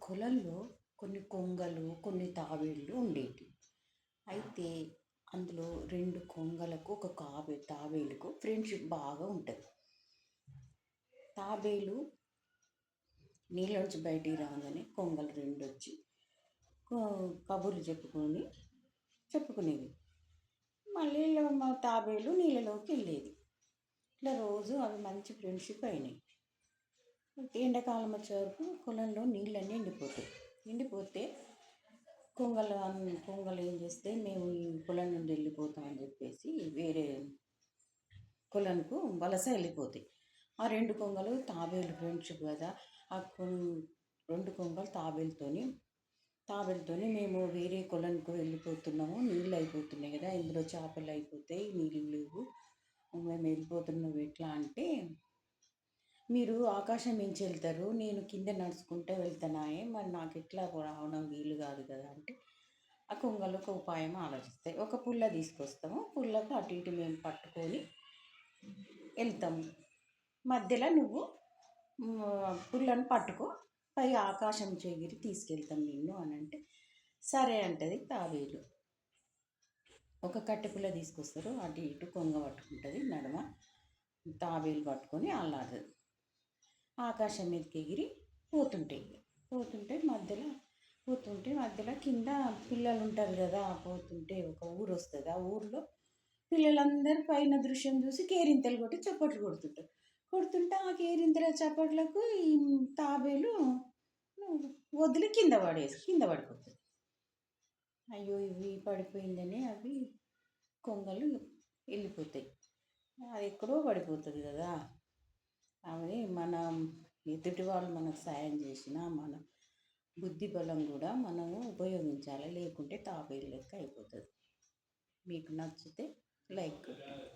కొలల్లో కొన్ని కొంగలు, కొన్ని తాబేళ్ళు ఉండేవి. అయితే అందులో 2 కొంగలకు, ఒక తాబేలుకు ఫ్రెండ్‌షిప్ బాగా ఉంటది. తాబేలు నీళ్ళలోంచి బయటికి రాగానే కొంగలు 2 వచ్చి కొ కబుర్లు చెప్పుకునేవి. మళ్ళీ మా తాబేలు నీళ్ళలోకి వెళ్ళేది. ఇట్లా రోజు అవి మంచి ఫ్రెండ్‌షిప్ అయినాయి. ఎండాకాలం వచ్చేవరకు పొలంలో నీళ్ళన్నీ ఎండిపోతాయి. ఎండిపోతే కొంగలు ఏం చేస్తాయి, మేము ఈ పొలం నుండి వెళ్ళిపోతామని చెప్పేసి వేరే పొలంకు వలస వెళ్ళిపోతాయి. ఆ 2 కొంగలు తాబేలు ఫ్రెండ్షిప్ కదా, ఆ 2 కొంగలు తాబేలుతోని మేము వేరే కొలంకు వెళ్ళిపోతున్నాము, నీళ్ళు అయిపోతున్నాయి కదా, ఇందులో చేపలు అయిపోతాయి, నీళ్ళు లేవు, మేము వెళ్ళిపోతున్నాం ఎట్లా అంటే, మీరు ఆకాశం మించి వెళ్తారు, నేను కింద నడుచుకుంటూ వెళ్తున్నాయే, మరి నాకు ఎట్లా రావడం వీలు కాదు కదా అంటే, ఆ కొంగలు ఒక ఉపాయం ఆలోచిస్తాయి. ఒక పుల్ల తీసుకొస్తాము, పుల్లకు అటు ఇటు మేము పట్టుకొని వెళ్తాము. మధ్యలో నువ్వు పుల్లను పట్టుకో, పై ఆకాశం ఎగిరి తీసుకెళ్తాం నిన్ను అని అంటే, సరే అంటది తాబేలు. ఒక కట్టె పుల్ల తీసుకొస్తారు, అటు ఇటు కొంగ పట్టుకుంటుంది, నడుమ తాబేలు పట్టుకొని అల్లాడుతుంది. ఆకాశం మీదకి ఎగిరి పోతుంటే మధ్యలో కింద పిల్లలు ఉంటారు కదా, పోతుంటే ఒక ఊరు వస్తుంది. ఆ ఊరిలో పిల్లలందరూ పైన దృశ్యం చూసి కేరింతలు కొట్టి చప్పట్లు కొడుతుంటే ఆ కేరింతల చప్పట్లకు ఈ తాబేలు వదిలి కింద పడిపోతుంది. అయ్యో ఇవి పడిపోయిందని అవి కొంగలు వెళ్ళిపోతాయి. అది ఎక్కడో పడిపోతుంది కదా. అవి ఎదుటి వాళ్ళు మనకు సాయం చేసినా మన బుద్ధి బలం కూడా మనము ఉపయోగించాలి, లేకుంటే తాబేలు లెక్క అయిపోతుంది. మీకు నచ్చితే లైక్ కొట్టండి.